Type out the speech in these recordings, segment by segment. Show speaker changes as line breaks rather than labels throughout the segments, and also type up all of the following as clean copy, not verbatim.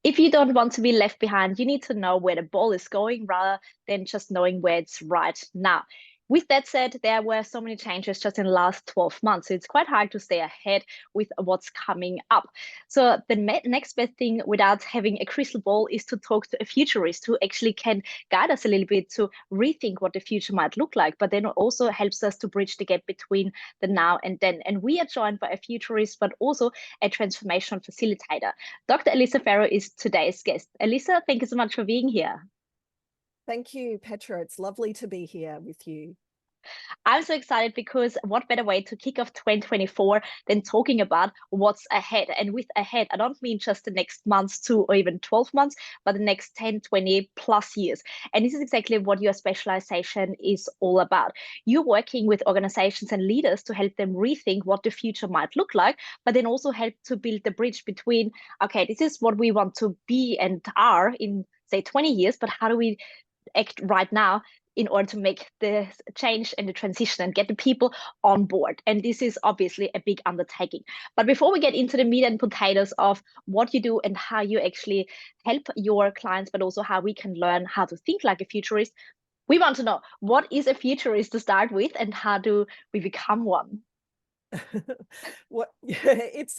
If you don't want to be left behind, you need to know where the ball is going rather than just knowing where it's right now. With that said, there were so many changes just in the last 12 months. So it's quite hard to stay ahead with what's coming up. So the next best thing without having a crystal ball is to talk to a futurist who actually can guide us a little bit to rethink what the future might look like, but then also helps us to bridge the gap between the now and then. And we are joined by a futurist, but also a transformation facilitator. Dr. Elissa Farrow is today's guest. Elissa, thank you so much for being here.
Thank you, Petra. It's lovely to be here with you.
I'm so excited because what better way to kick off 2024 than talking about what's ahead? And with ahead, I don't mean just the next months, 2 or even 12 months, but the next 10, 20 plus years. And this is exactly what your specialization is all about. You're working with organizations and leaders to help them rethink what the future might look like, but then also help to build the bridge between, okay, this is what we want to be and are in, say, 20 years, but how do we act right now in order to make the change and the transition and get the people on board. And this is obviously a big undertaking. But before we get into the meat and potatoes of what you do and how you actually help your clients, but also how we can learn how to think like a futurist, we want to know, what is a futurist to start with and how do we become one?
What it's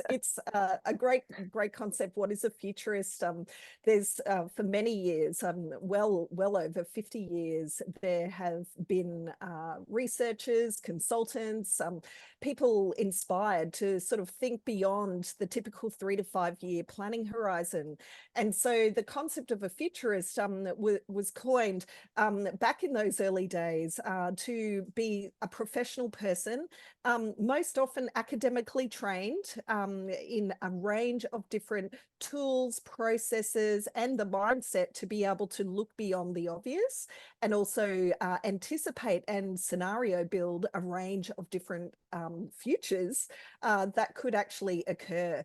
a great concept. What is a futurist? There's for many years, well over 50 years, there have been researchers, consultants, people inspired to sort of think beyond the typical 3 to 5 year planning horizon. And so the concept of a futurist was coined back in those early days to be a professional person, most often academically trained in a range of different tools, processes, and the mindset to be able to look beyond the obvious and also anticipate and scenario build a range of different futures that could actually occur.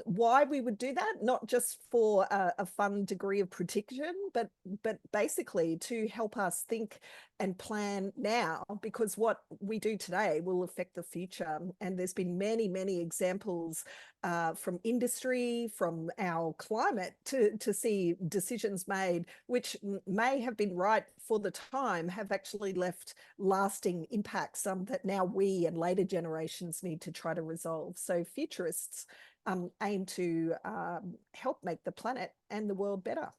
Why we would do that, not just for a fun degree of prediction, but basically to help us think and plan now, because what we do today will affect the future. And there's been many examples from industry, from our climate, to see decisions made which may have been right for the time, have actually left lasting impacts that now we and later generations need to try to resolve. So futurists aim to help make the planet and the world better.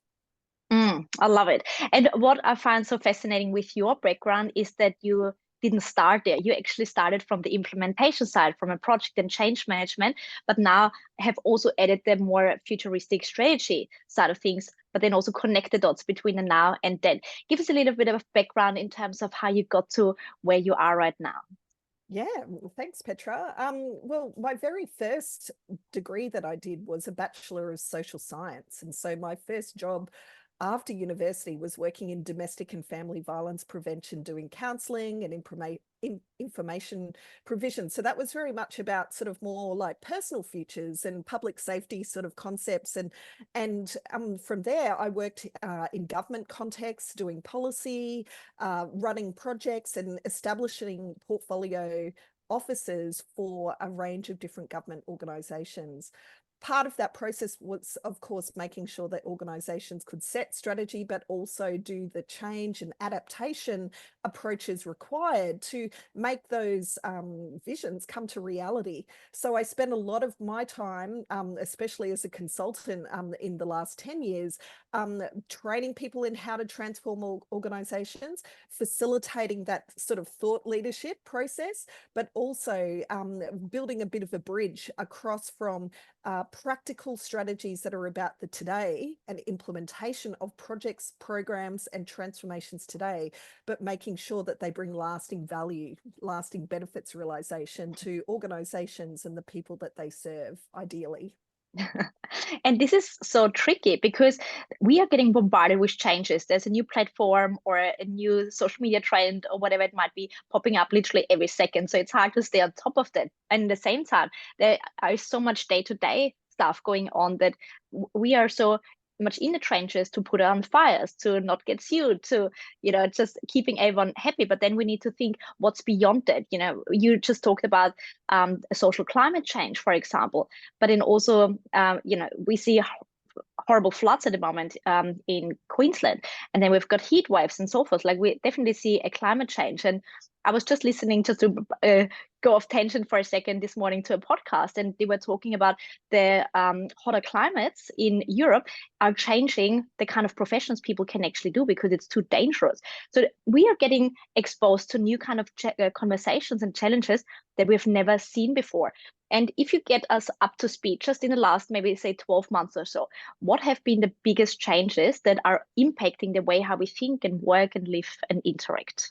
I love it. And what I find so fascinating with your background is that you didn't start there. You actually started from the implementation side, from a project and change management, but now have also added the more futuristic strategy side of things, but then also connect the dots between the now and then. Give us a little bit of background in terms of how you got to where you are right now.
Yeah, thanks, Petra. Well, my very first degree that I did was a Bachelor of Social Science. And so my first job after university was working in domestic and family violence prevention, doing counselling and information provision. So that was very much about sort of more like personal futures and public safety sort of concepts. And from there, I worked in government contexts, doing policy, running projects and establishing portfolio offices for a range of different government organisations. Part of that process was, of course, making sure that organisations could set strategy, but also do the change and adaptation approaches required to make those visions come to reality. So I spent a lot of my time, especially as a consultant in the last 10 years, training people in how to transform organisations, facilitating that sort of thought leadership process, but also building a bit of a bridge across from practical strategies that are about the today and implementation of projects, programs, and transformations today, but making sure that they bring lasting value, lasting benefits realization to organizations and the people that they serve, ideally.
And this is so tricky because we are getting bombarded with changes. There's a new platform or a new social media trend or whatever it might be popping up literally every second. So it's hard to stay on top of that. And at the same time, there is so much day-to-day stuff going on that we are so much in the trenches to put on fires, to not get sued, to, just keeping everyone happy. But then we need to think what's beyond that. You just talked about social climate change, for example, but then also, we see horrible floods at the moment in Queensland, and then we've got heat waves and so forth. Like we definitely see a climate change. And I was just listening, just to go off tangent for a second, this morning to a podcast, and they were talking about the hotter climates in Europe are changing the kind of professions people can actually do because it's too dangerous. So we are getting exposed to new kind of conversations and challenges that we've never seen before. And if you get us up to speed just in the last, maybe say 12 months or so, what have been the biggest changes that are impacting the way how we think and work and live and interact?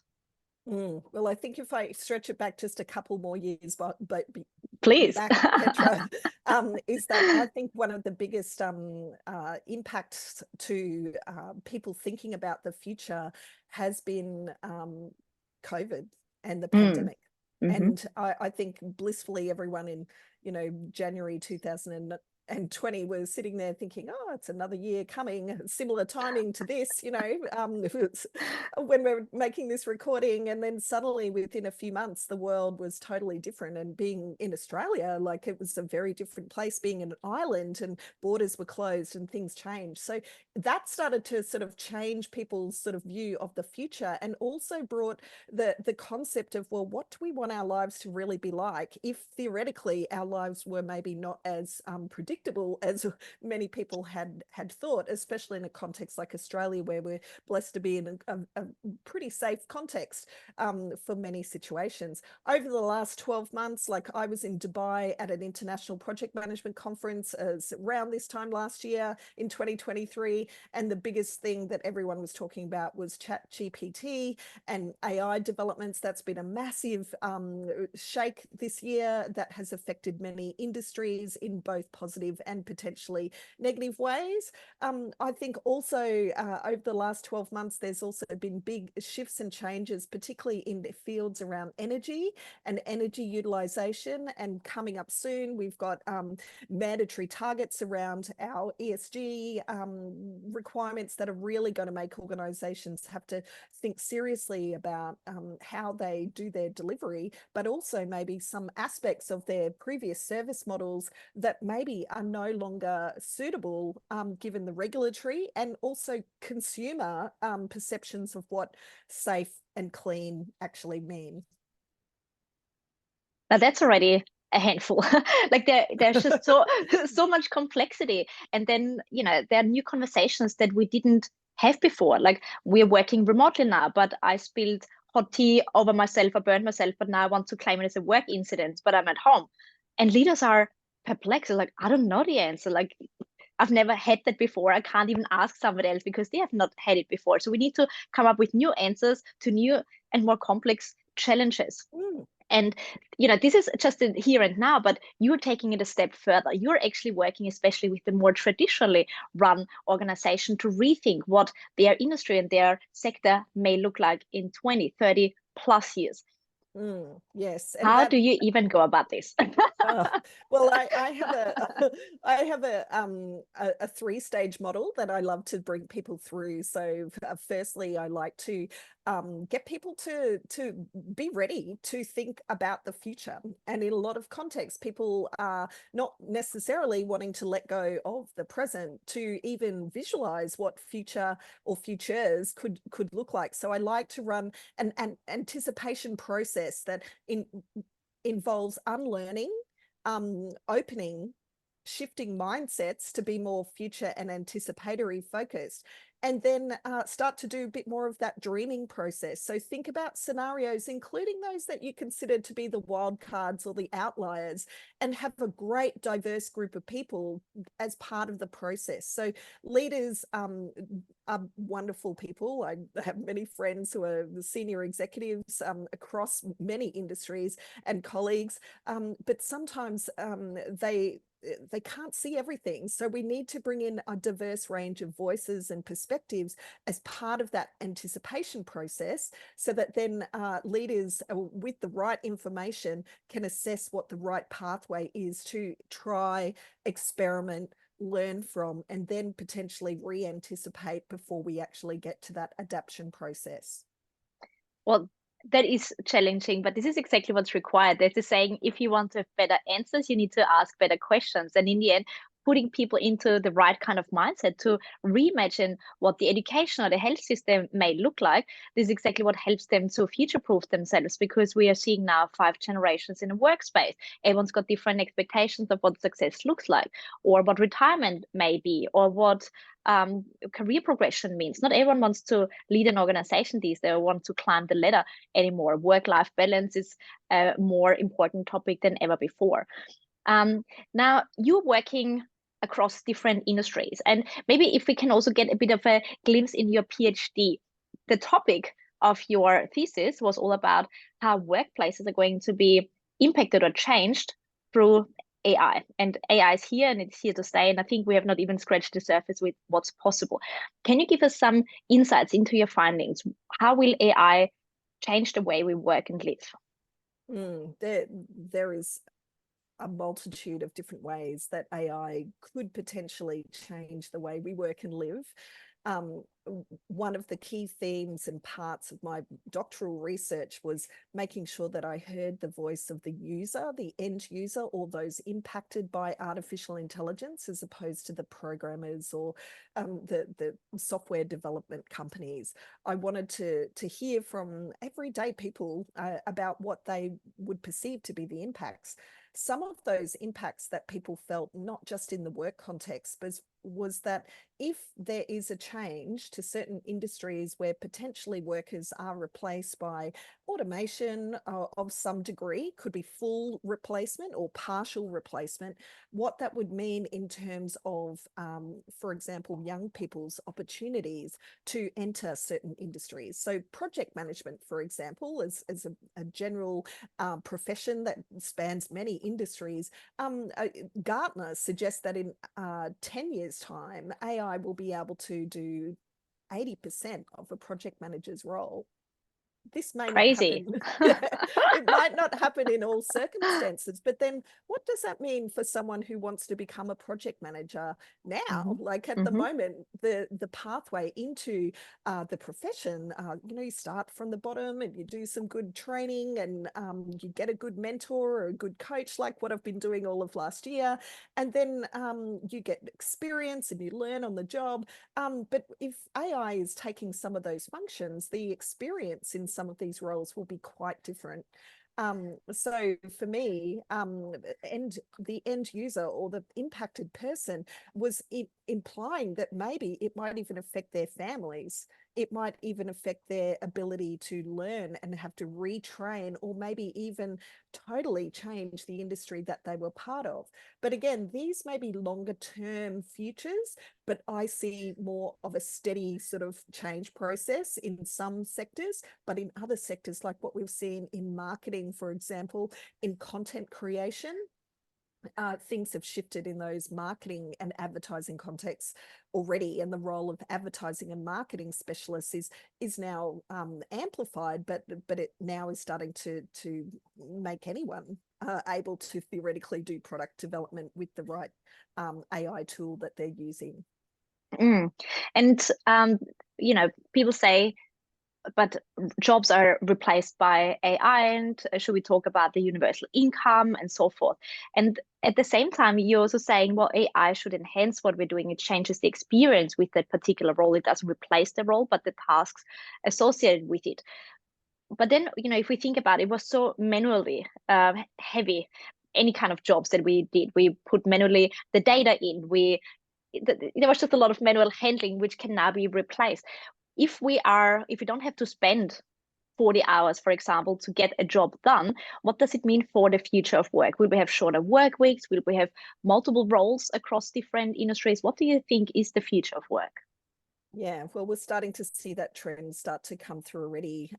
Well, I think if I stretch it back just a couple more years, but
Please.
back, Petra, is that I think one of the biggest impacts to people thinking about the future has been COVID and the pandemic. And I think blissfully everyone in, January 2020 was sitting there thinking, oh, it's another year coming, similar timing to this, when we're making this recording. And then suddenly within a few months, the world was totally different. And being in Australia, like it was a very different place, being an island, and borders were closed and things changed. So that started to sort of change people's sort of view of the future, and also brought the concept of, well, what do we want our lives to really be like if theoretically our lives were maybe not as predictable as many people had thought, especially in a context like Australia, where we're blessed to be in a pretty safe context for many situations. Over the last 12 months, like I was in Dubai at an international project management conference around this time last year in 2023, and the biggest thing that everyone was talking about was ChatGPT and AI developments. That's been a massive shake this year that has affected many industries in both positive and potentially negative ways. I think also over the last 12 months, there's also been big shifts and changes, particularly in the fields around energy and energy utilization. And coming up soon, we've got mandatory targets around our ESG requirements that are really going to make organizations have to think seriously about how they do their delivery, but also maybe some aspects of their previous service models that maybe are no longer suitable given the regulatory and also consumer perceptions of what safe and clean actually mean.
Now that's already a handful. Like there's just so much complexity. And then, there are new conversations that we didn't have before. Like we're working remotely now, but I spilled hot tea over myself, I burned myself, but now I want to claim it as a work incident, but I'm at home. And leaders are perplexed. They're like, I don't know the answer. Like I've never had that before. I can't even ask somebody else because they have not had it before. So we need to come up with new answers to new and more complex challenges. And this is just in here and now, but you're taking it a step further. You're actually working especially with the more traditionally run organization to rethink what their industry and their sector may look like in 20, 30 plus years.
Yes.
And how do you even go about this?
Well, I have a three-stage model that I love to bring people through. So firstly, I like to get people to be ready to think about the future. And in a lot of contexts, people are not necessarily wanting to let go of the present to even visualize what future or futures could look like. So I like to run an anticipation process that involves unlearning, opening, shifting mindsets to be more future and anticipatory focused, and then start to do a bit more of that dreaming process. So think about scenarios, including those that you consider to be the wild cards or the outliers, and have a great diverse group of people as part of the process. So leaders are wonderful people. I have many friends who are the senior executives across many industries and colleagues, but sometimes they can't see everything. So we need to bring in a diverse range of voices and perspectives as part of that anticipation process, so that then leaders with the right information can assess what the right pathway is to try, experiment, learn from, and then potentially re-anticipate before we actually get to that adaptation process.
Well, that is challenging, but this is exactly what's required. There's a saying, if you want to have better answers, you need to ask better questions. And in the end, putting people into the right kind of mindset to reimagine what the education or the health system may look like. This is exactly what helps them to future proof themselves, because we are seeing now 5 generations in a workspace. Everyone's got different expectations of what success looks like, or what retirement may be, or what career progression means. Not everyone wants to lead an organization these days, or want to climb the ladder anymore. Work-life balance is a more important topic than ever before. Now, you're working across different industries, and maybe if we can also get a bit of a glimpse in your PhD. The topic of your thesis was all about how workplaces are going to be impacted or changed through AI. And AI is here and it's here to stay. And I think we have not even scratched the surface with what's possible. Can you give us some insights into your findings? How will AI change the way we work and live?
There is a multitude of different ways that AI could potentially change the way we work and live. One of the key themes and parts of my doctoral research was making sure that I heard the voice of the user, the end user, or those impacted by artificial intelligence, as opposed to the programmers or the software development companies. I wanted to hear from everyday people about what they would perceive to be the impacts. Some of those impacts that people felt, not just in the work context, but was that if there is a change to certain industries where potentially workers are replaced by automation of some degree, could be full replacement or partial replacement, what that would mean in terms of, for example, young people's opportunities to enter certain industries. So project management, for example, is a general profession that spans many industries. Gartner suggests that in 10 years' time, AI will be able to do 80% of a project manager's role. This may not
Crazy.
happen. It might not happen in all circumstances, but then what does that mean for someone who wants to become a project manager now? Like at the moment, the pathway into the profession, you start from the bottom and you do some good training and you get a good mentor or a good coach, like what I've been doing all of last year. And then you get experience and you learn on the job. But if AI is taking some of those functions, the experience in some of these roles will be quite different. So for me, the end user or the impacted person was implying that maybe it might even affect their families. It might even affect their ability to learn and have to retrain, or maybe even totally change the industry that they were part of. But again, these may be longer term futures, but I see more of a steady sort of change process in some sectors, but in other sectors, like what we've seen in marketing, for example, in content creation, things have shifted in those marketing and advertising contexts already, and the role of advertising and marketing specialists is now amplified, but it now is starting to make anyone able to theoretically do product development with the right AI tool that they're using.
And people say, but jobs are replaced by AI, and should we talk about the universal income and so forth? And at the same time, you're also saying, well, AI should enhance what we're doing. It changes the experience with that particular role. It doesn't replace the role, but the tasks associated with it. But then, if we think about it, it was so manually heavy. Any kind of jobs that we did, we put manually the data in. There was just a lot of manual handling, which can now be replaced. If we don't have to spend 40 hours, for example, to get a job done, what does it mean for the future of work? Will we have shorter work weeks? Will we have multiple roles across different industries? What do you think is the future of work?
Yeah, well, we're starting to see that trend start to come through already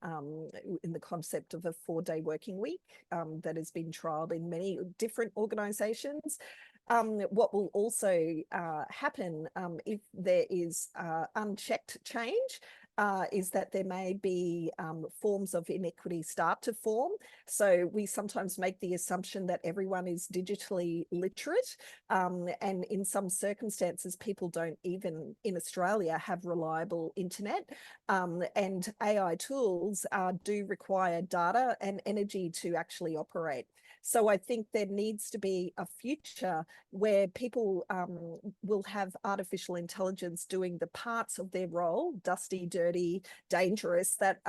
in the concept of a 4-day working week that has been trialed in many different organizations. What will also happen if there is unchecked change is that there may be forms of inequity start to form. So we sometimes make the assumption that everyone is digitally literate, and in some circumstances, people don't even in Australia have reliable internet, and AI tools do require data and energy to actually operate. So I think there needs to be a future where people will have artificial intelligence doing the parts of their role, dusty, dirty, dangerous, that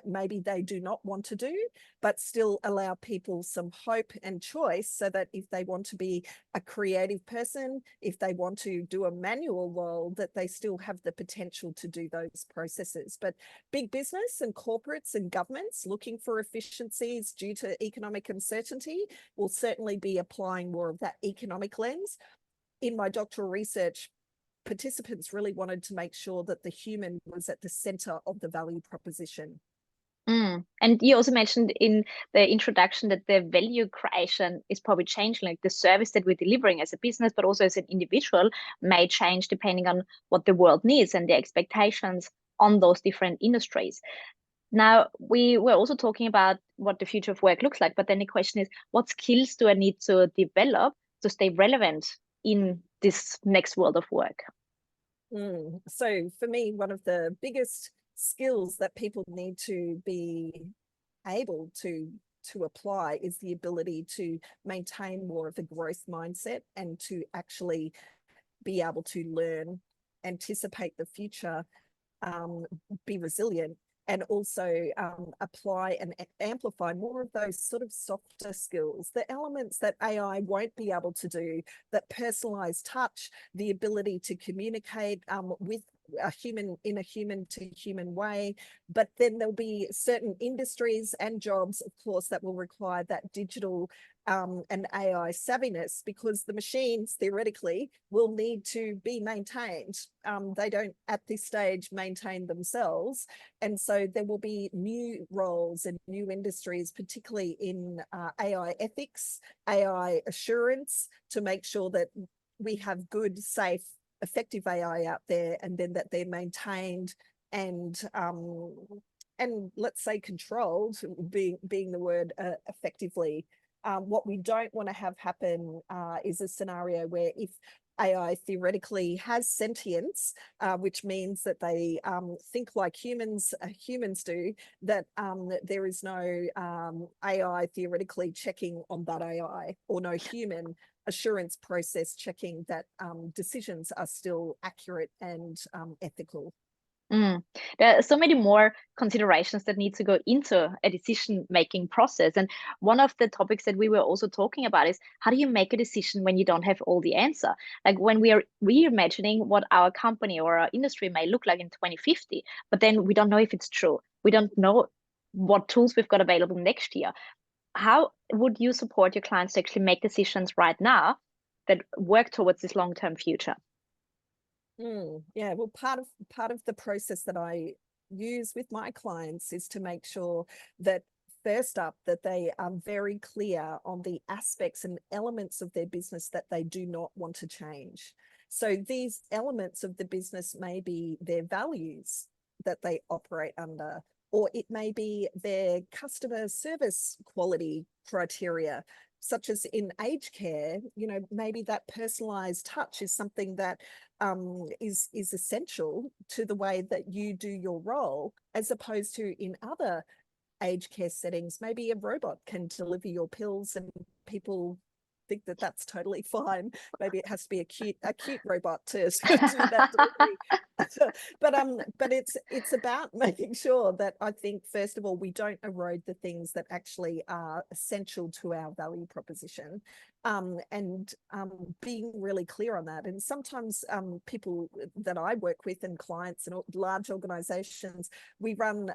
maybe they do not want to do, but still allow people some hope and choice, so that if they want to be a creative person, if they want to do a manual role, that they still have the potential to do those processes. But big business and corporates and governments looking for efficiencies due to economic uncertainty will certainly be applying more of that economic lens. In my doctoral research, participants really wanted to make sure that the human was at the center of the value proposition.
And you also mentioned in the introduction that the value creation is probably changing, like the service that we're delivering as a business, but also as an individual, may change depending on what the world needs and the expectations on those different industries. Now, we were also talking about what the future of work looks like, but then the question is, what skills do I need to develop to stay relevant in this next world of work?
So for me, one of the biggest skills that people need to be able to apply is the ability to maintain more of a growth mindset, and to actually be able to learn, anticipate the future, be resilient, and also apply and amplify more of those sort of softer skills, the elements that AI won't be able to do, that personalized touch, the ability to communicate with a human in a human to human way. But then there'll be certain industries and jobs, of course, that will require that digital and AI savviness, because the machines theoretically will need to be maintained. They don't at this stage maintain themselves. And so there will be new roles and new industries, particularly in AI ethics, AI assurance, to make sure that we have good, safe, effective AI out there, and then that they're maintained and let's say controlled, being the word, effectively. What we don't want to have happen is a scenario where, if AI theoretically has sentience, which means that they think like humans do, that there is no AI theoretically checking on that AI, or no human assurance process checking that decisions are still accurate and ethical.
There are so many more considerations that need to go into a decision-making process. And one of the topics that we were also talking about is, how do you make a decision when you don't have all the answer? Like when we are reimagining what our company or our industry may look like in 2050, but then we don't know if it's true. We don't know what tools we've got available next year. How would you support your clients to actually make decisions right now that work towards this long-term future?
Yeah, well, part of the process that I use with my clients is to make sure that, first up, that they are very clear on the aspects and elements of their business that they do not want to change. So these elements of the business may be their values that they operate under, or it may be their customer service quality criteria, such as in aged care. Maybe that personalized touch is something that is essential to the way that you do your role, as opposed to in other aged care settings, maybe a robot can deliver your pills and people think that that's totally fine. Maybe it has to be a cute robot to do that delivery. But it's about making sure that, I think, first of all, we don't erode the things that actually are essential to our value proposition, and being really clear on that. And sometimes people that I work with, and clients and large organizations, we run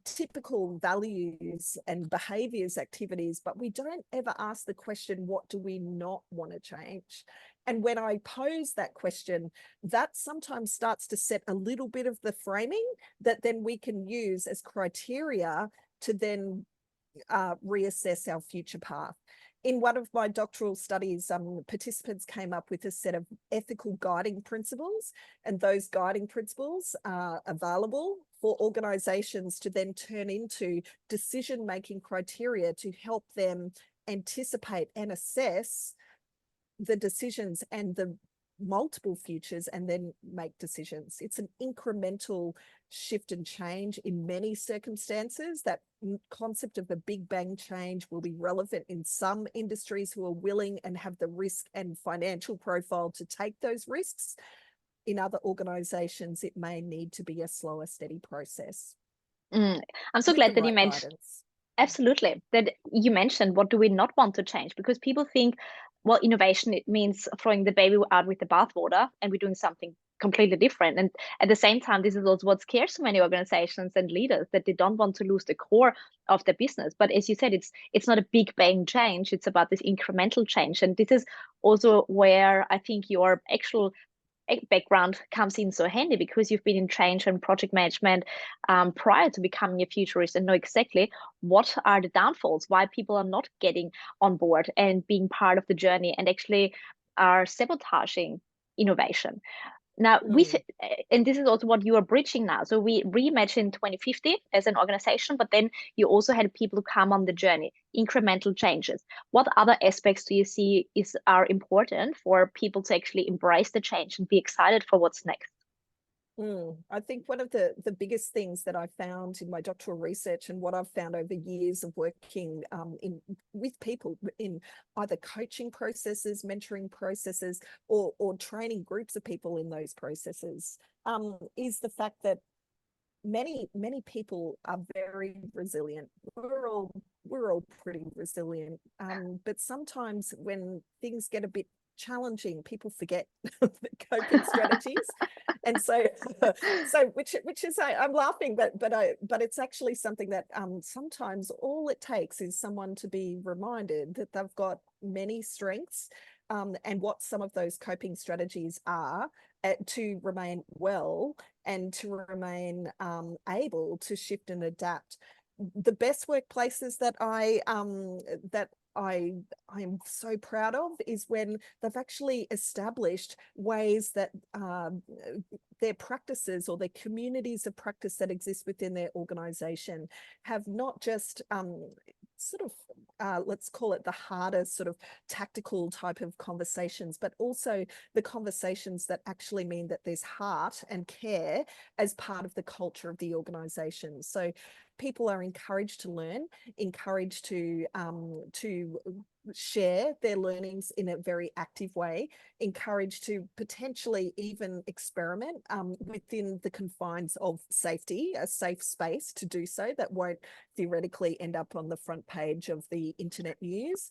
typical values and behaviors activities, but we don't ever ask the question, what do we not want to change? And when I pose that question, that sometimes starts to set a little bit of the framing that then we can use as criteria to then reassess our future path. In one of my doctoral studies, participants came up with a set of ethical guiding principles, and those guiding principles are available for organizations to then turn into decision-making criteria to help them anticipate and assess the decisions and the multiple futures and then make decisions. It's an incremental shift and change in many circumstances. That concept of the big bang change will be relevant in some industries who are willing and have the risk and financial profile to take those risks. In other organizations, it may need to be a slower, steady process.
I'm so
With the
glad that you
right
mentioned.
guidance.
Absolutely. That you mentioned, what do we not want to change? Because people think, well, innovation, it means throwing the baby out with the bathwater and we're doing something completely different. And at the same time, this is also what scares so many organizations and leaders, that they don't want to lose the core of their business. But as you said, it's not a big bang change. It's about this incremental change. And this is also where I think your actual background comes in so handy, because you've been in change and project management prior to becoming a futurist and know exactly what are the downfalls, why people are not getting on board and being part of the journey, and actually are sabotaging innovation. Now, and this is also what you are bridging now. So we reimagined 2050 as an organization, but then you also had people who come on the journey, incremental changes. What other aspects do you see are important for people to actually embrace the change and be excited for what's next?
I think one of the biggest things that I found in my doctoral research, and what I've found over years of working with people in either coaching processes, mentoring processes, or training groups of people in those processes, is the fact that many people are very resilient. We're all pretty resilient, but sometimes when things get a bit challenging, people forget the coping strategies. And so which is, I'm laughing, but it's actually something that sometimes all it takes is someone to be reminded that they've got many strengths, and what some of those coping strategies are, to remain well and to remain able to shift and adapt. The best workplaces that I'm so proud of is when they've actually established ways that their practices or their communities of practice that exist within their organization have not just sort of let's call it the harder sort of tactical type of conversations, but also the conversations that actually mean that there's heart and care as part of the culture of the organization. So people are encouraged to learn, encouraged to share their learnings in a very active way, encouraged to potentially even experiment within the confines of safety, a safe space to do so that won't theoretically end up on the front page of the internet news.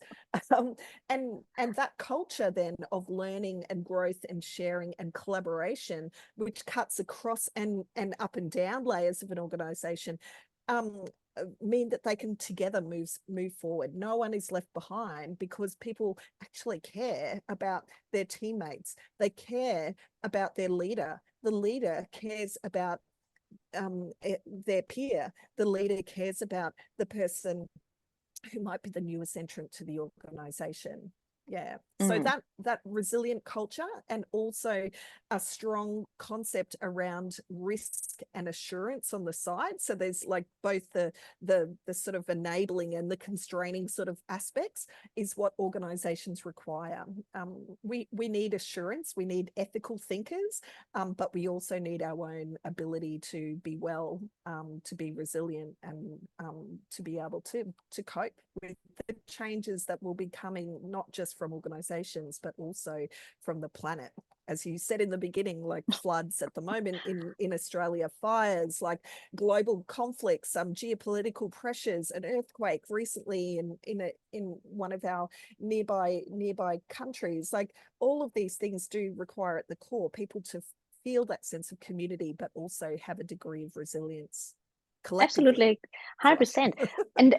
And that culture then of learning and growth and sharing and collaboration, which cuts across and up and down layers of an organization, mean that they can together move forward. No one is left behind, because people actually care about their teammates. They care about their leader. The leader cares about their peer. The leader cares about the person who might be the newest entrant to the organization. Yeah. So that resilient culture, and also a strong concept around risk and assurance on the side. So there's like both the sort of enabling and the constraining sort of aspects is what organizations require. We need assurance, we need ethical thinkers, but we also need our own ability to be well, to be resilient, and to be able to cope with the changes that will be coming, not just from organizations, but also from the planet. As you said in the beginning, like floods at the moment in Australia, fires, like global conflicts, geopolitical pressures, an earthquake recently in one of our nearby countries. Like all of these things do require at the core people to feel that sense of community, but also have a degree of resilience collectively.
Absolutely, 100%. And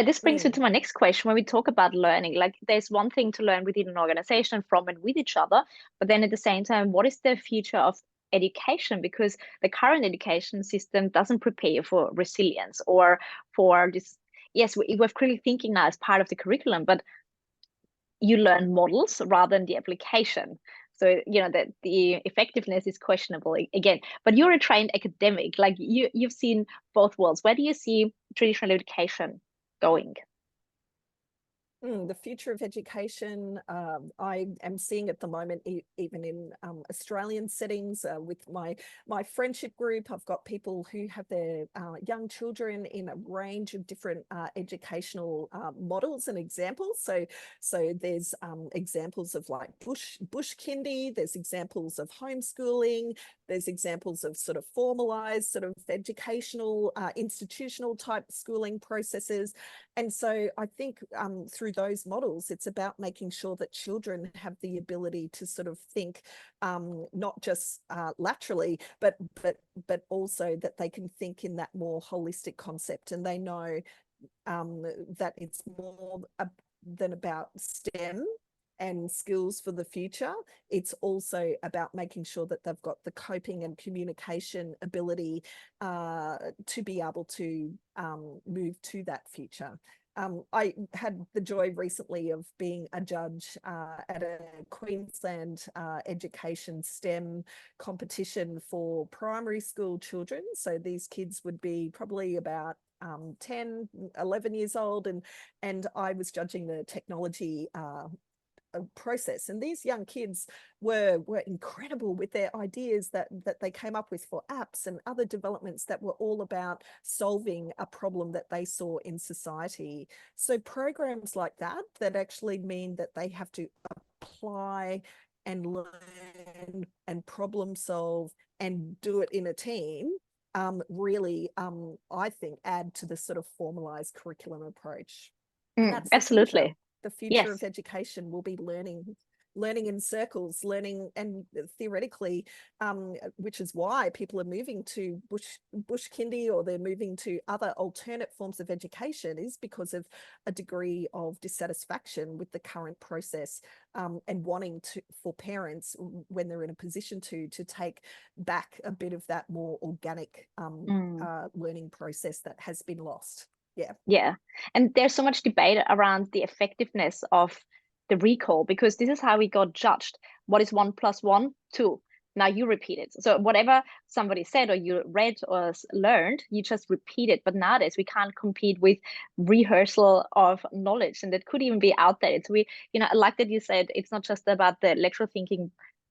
this brings me to my next question. When we talk about learning, like there's one thing to learn within an organization from and with each other, but then at the same time, what is the future of education? Because the current education system doesn't prepare you for resilience or for this. Yes, we're clearly thinking now as part of the curriculum, but you learn models rather than the application. So that the effectiveness is questionable again. But you're a trained academic, like you've seen both worlds. Where do you see traditional education going?
The future of education, I am seeing at the moment, even in Australian settings, with my friendship group. I've got people who have their young children in a range of different educational models and examples. So there's examples of like bush kindy. There's examples of homeschooling. There's examples of sort of formalized sort of educational institutional type schooling processes. And so I think through those models, it's about making sure that children have the ability to sort of think not just laterally, but also that they can think in that more holistic concept, and they know that it's more than about STEM and skills for the future. It's also about making sure that they've got the coping and communication ability to be able to move to that future. I had the joy recently of being a judge at a Queensland education STEM competition for primary school children. So these kids would be probably about 10, 11 years old, and I was judging the technology process, and these young kids were incredible with their ideas that they came up with for apps and other developments that were all about solving a problem that they saw in society. So programs like that actually mean that they have to apply and learn and problem solve and do it in a team, really I think add to the sort of formalized curriculum approach. And that's the future.
Absolutely.
The future
Yes.
of education will be learning in circles, learning, and theoretically, which is why people are moving to bush kindy, or they're moving to other alternate forms of education, is because of a degree of dissatisfaction with the current process, and wanting for parents, when they're in a position to take back a bit of that more organic learning process that has been lost. Yeah.
Yeah. And there's so much debate around the effectiveness of the recall, because this is how we got judged. What is 1 + 1? 2. Now you repeat it. So whatever somebody said or you read or learned, you just repeat it. But nowadays we can't compete with rehearsal of knowledge, and that could even be outdated. So I like that you said it's not just about the lectural thinking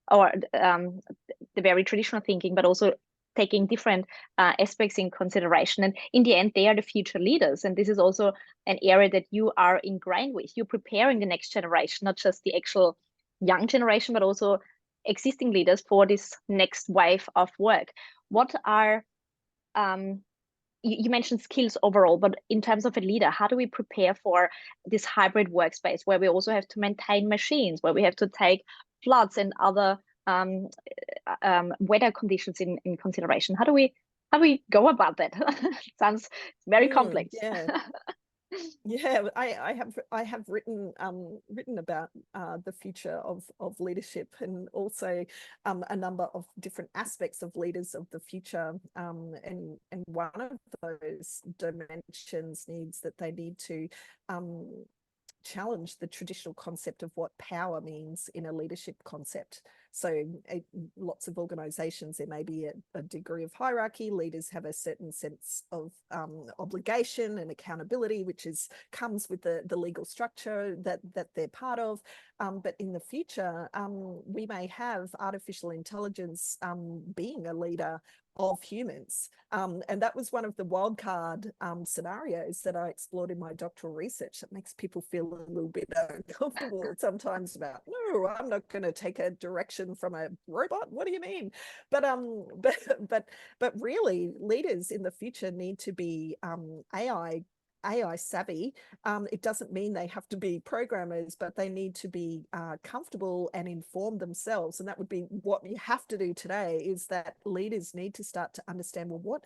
or the very traditional thinking, but also taking different aspects in consideration. And in the end, they are the future leaders. And this is also an area that you are ingrained with. You're preparing the next generation, not just the actual young generation, but also existing leaders for this next wave of work. What are you mentioned skills overall, but in terms of a leader, how do we prepare for this hybrid workspace where we also have to maintain machines, where we have to take floods and other weather conditions in consideration? How do we go about that? Sounds very complex.
Yeah. Yeah, I have written about the future of leadership, and also a number of different aspects of leaders of the future, and one of those dimensions needs that they need to challenge the traditional concept of what power means in a leadership concept. So lots of organizations, there may be a degree of hierarchy. Leaders have a certain sense of obligation and accountability, which comes with the legal structure that they're part of. But in the future, we may have artificial intelligence being a leader of humans. And that was one of the wildcard scenarios that I explored in my doctoral research. It makes people feel a little bit uncomfortable sometimes about, no, I'm not going to take a direction from a robot. What do you mean? But really, leaders in the future need to be AI savvy. It doesn't mean they have to be programmers, but they need to be comfortable and informed themselves. And that would be what you have to do today, is that leaders need to start to understand, well, what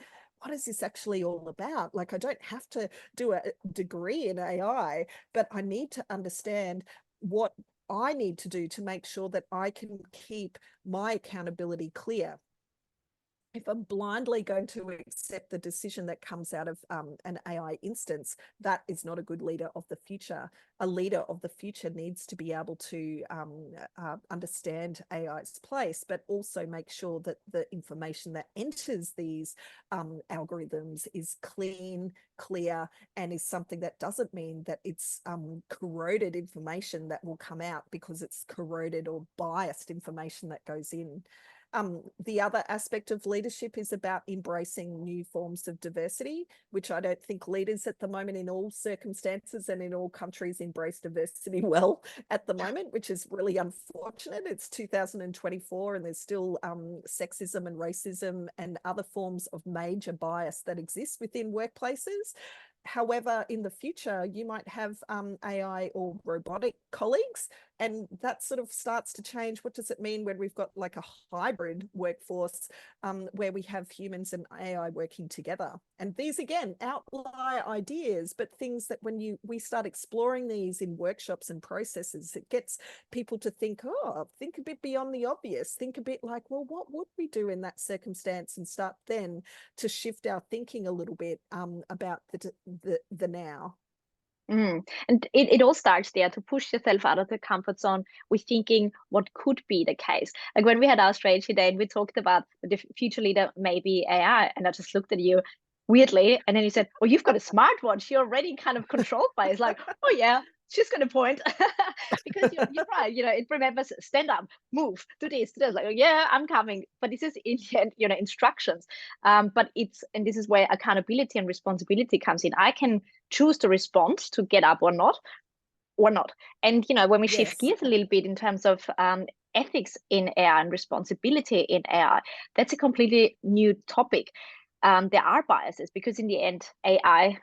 is this actually all about? Like, I don't have to do a degree in AI, but I need to understand what I need to do to make sure that I can keep my accountability clear. if I'm blindly going to accept the decision that comes out of an AI instance, that is not a good leader of the future. A leader of the future needs to be able to understand AI's place, but also make sure that the information that enters these algorithms is clean, clear, and is something that doesn't mean that it's corroded information that will come out because it's corroded or biased information that goes in. The other aspect of leadership is about embracing new forms of diversity, which I don't think leaders at the moment in all circumstances and in all countries embrace diversity well at the moment, which is really unfortunate. It's 2024 and there's still sexism and racism and other forms of major bias that exist within workplaces. However, in the future, you might have AI or robotic colleagues, and that sort of starts to change. What does it mean when we've got like a hybrid workforce where we have humans and AI working together? And these, again, outlier ideas, but things that when we start exploring these in workshops and processes, it gets people to think, oh, think a bit beyond the obvious. Think a bit like, well, what would we do in that circumstance? And start then to shift our thinking a little bit about the now.
And it all starts there, to push yourself out of the comfort zone with thinking what could be the case. Like when we had our strategy day and we talked about the future leader maybe AI, and I just looked at you weirdly, and then you said, oh, you've got a smartwatch, you're already kind of controlled by it. It's like, oh yeah, she's going to point. Because you're right, it remembers stand up, move, do this, do this. Like, oh, yeah, I'm coming, but this is in the end, instructions. But and this is where accountability and responsibility comes in. I can choose to respond, to get up or not. And when we shift gears a little bit in terms of ethics in AI and responsibility in AI, that's a completely new topic. There are biases because in the end, AI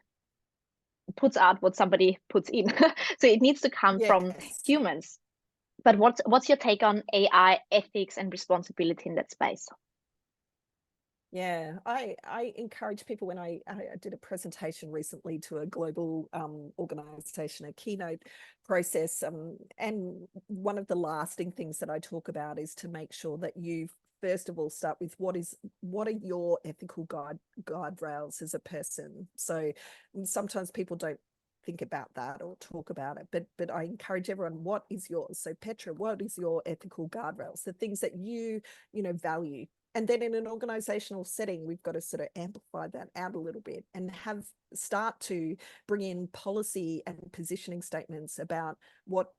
puts out what somebody puts in. So it needs to come from humans. But what's your take on AI ethics and responsibility in that space?
Yeah, I encourage people when I did a presentation recently to a global organization, a keynote process. And one of the lasting things that I talk about is to make sure that you first of all start with what are your ethical guardrails as a person. So sometimes people don't think about that or talk about it, but I encourage everyone, what is yours? So Petra, what is your ethical guardrails, the things that you value? And then in an organizational setting, we've got to sort of amplify that out a little bit and start to bring in policy and positioning statements about what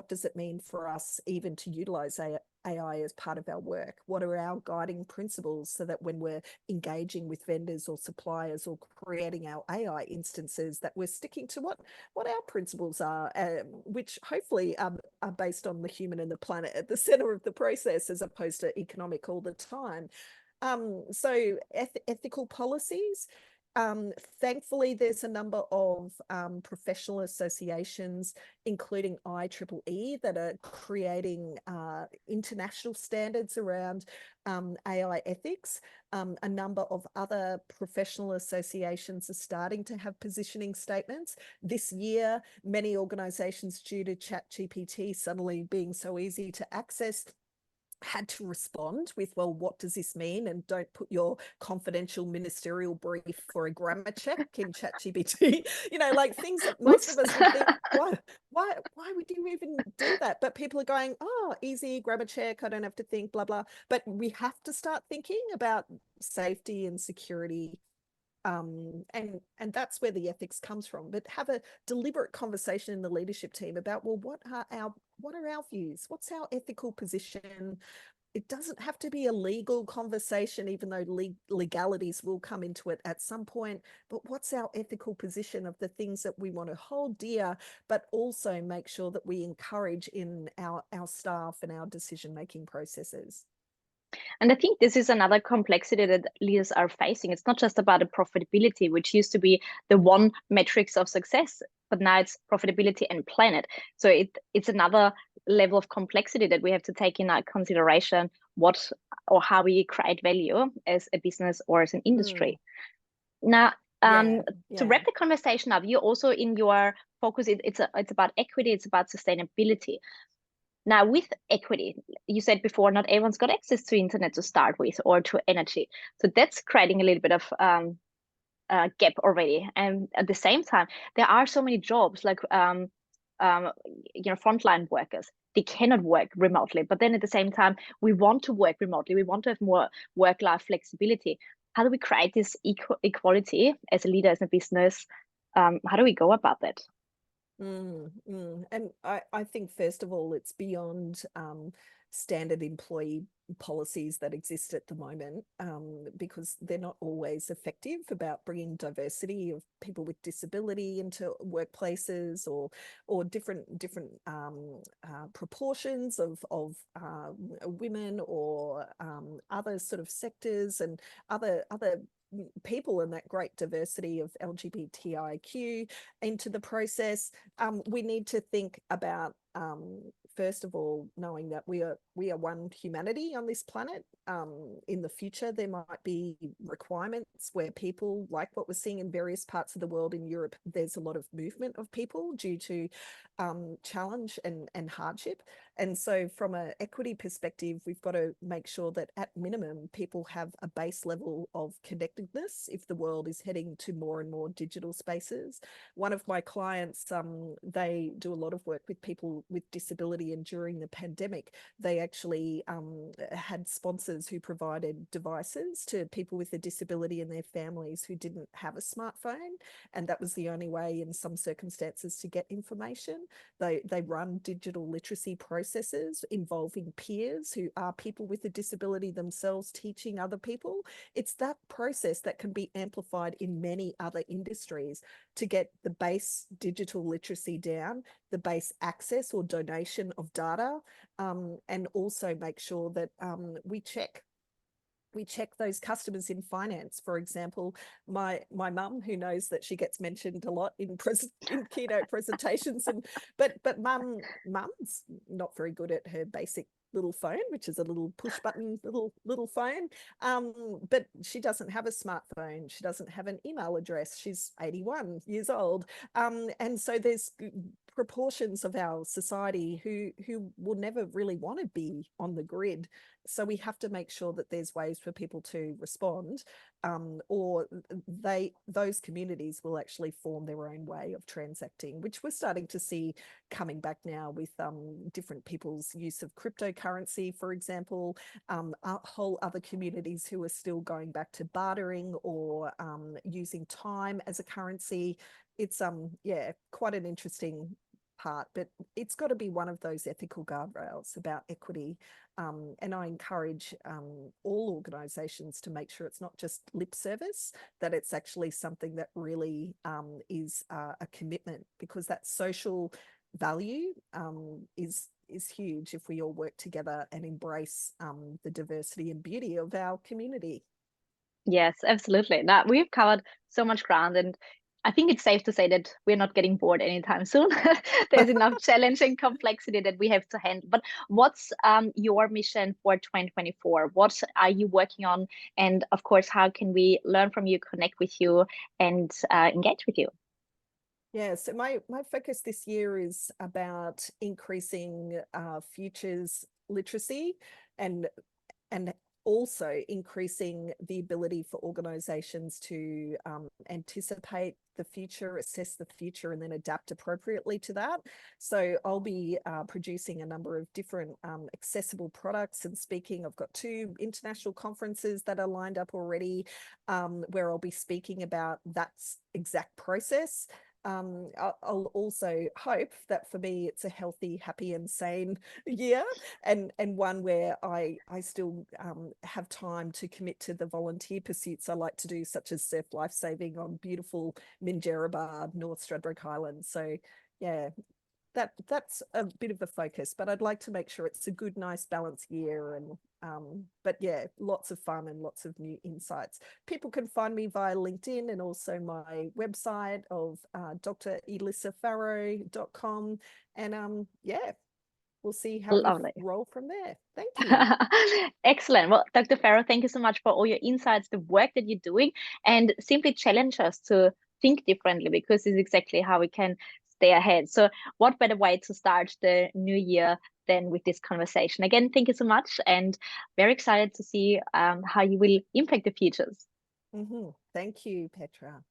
does it mean for us even to utilize AI as part of our work? What are our guiding principles so that when we're engaging with vendors or suppliers or creating our AI instances, that we're sticking to what our principles are, which hopefully are based on the human and the planet at the center of the process as opposed to economic all the time. So ethical policies. Thankfully, there's a number of professional associations, including IEEE, that are creating international standards around AI ethics. A number of other professional associations are starting to have positioning statements. This year, many organizations, due to ChatGPT suddenly being so easy to access, had to respond with, well, what does this mean? And don't put your confidential ministerial brief for a grammar check in ChatGPT. Like things that most of us would think, why would you even do that? But people are going, oh, easy grammar check, I don't have to think, blah, blah. But we have to start thinking about safety and security. And that's where the ethics comes from. But have a deliberate conversation in the leadership team about, well, what are our views? What's our ethical position? It doesn't have to be a legal conversation, even though legalities will come into it at some point. But what's our ethical position of the things that we want to hold dear, but also make sure that we encourage in our staff and our decision-making processes?
And I think this is another complexity that leaders are facing. It's not just about the profitability, which used to be the one metrics of success, but now it's profitability and planet. So it's another level of complexity that we have to take in consideration what or how we create value as a business or as an industry. Now, to wrap the conversation up, you also in your focus, it's about equity, it's about sustainability. Now, with equity, you said before, not everyone's got access to internet to start with or to energy. So that's creating a little bit of gap already. And at the same time, there are so many jobs like frontline workers. They cannot work remotely, but then at the same time, we want to work remotely. We want to have more work-life flexibility. How do we create this equality as a leader, as a business? How do we go about that?
And I think, first of all, it's beyond standard employee policies that exist at the moment, because they're not always effective about bringing diversity of people with disability into workplaces, or different proportions of women, or other sort of sectors, and other people in that great diversity of LGBTIQ into the process. We need to think about, first of all, knowing that we are one humanity on this planet. In the future, there might be requirements where people, like what we're seeing in various parts of the world. In Europe, there's a lot of movement of people due to challenge and hardship. And so from an equity perspective, we've got to make sure that at minimum, people have a base level of connectedness if the world is heading to more and more digital spaces. One of my clients, they do a lot of work with people with disability, and during the pandemic, they actually had sponsors who provided devices to people with a disability and their families who didn't have a smartphone, and that was the only way in some circumstances to get information. They run digital literacy processes involving peers who are people with a disability themselves, teaching other people. It's that process that can be amplified in many other industries to get the base digital literacy down, the base access or donation of data, and also make sure that we check those customers in finance. For example, my mum, who knows that she gets mentioned a lot in keynote presentations, but mum's not very good at her basic little phone, which is a little push button little phone, but she doesn't have a smartphone, she doesn't have an email address, she's 81 years old, and so there's proportions of our society who will never really want to be on the grid. So we have to make sure that there's ways for people to respond, or those communities will actually form their own way of transacting, which we're starting to see coming back now with different people's use of cryptocurrency, for example, whole other communities who are still going back to bartering or using time as a currency. It's quite an interesting part, but it's got to be one of those ethical guardrails about equity. And I encourage all organisations to make sure it's not just lip service, that it's actually something that really is a commitment, because that social value is huge if we all work together and embrace the diversity and beauty of our community.
Yes, absolutely. Now, we've covered so much ground, and I think it's safe to say that we're not getting bored anytime soon. There's enough challenge and complexity that we have to handle. But what's your mission for 2024? What are you working on? And of course, how can we learn from you, connect with you, and engage with you?
Yeah, so my focus this year is about increasing futures literacy, and also increasing the ability for organizations to anticipate the future, assess the future, and then adapt appropriately to that. So I'll be producing a number of different accessible products and speaking. I've got 2 international conferences that are lined up already, where I'll be speaking about that exact process. I'll also hope that for me it's a healthy, happy and sane year, and one where I still have time to commit to the volunteer pursuits I like to do, such as surf lifesaving on beautiful Minjerribah, North Stradbroke Island. So yeah, that's a bit of a focus, but I'd like to make sure it's a good, nice, balanced year. And but yeah, lots of fun and lots of new insights. People can find me via LinkedIn and also my website of drElissaFarrow.com. And yeah, we'll see how
Lovely.
we roll from there. Thank you.
Excellent. Well, Dr. Farrow, thank you so much for all your insights, the work that you're doing, and simply challenge us to think differently, because it's exactly how we can stay ahead. So what better way to start the new year then with this conversation. Again, thank you so much, and very excited to see how you will impact the futures.
Thank you, Petra.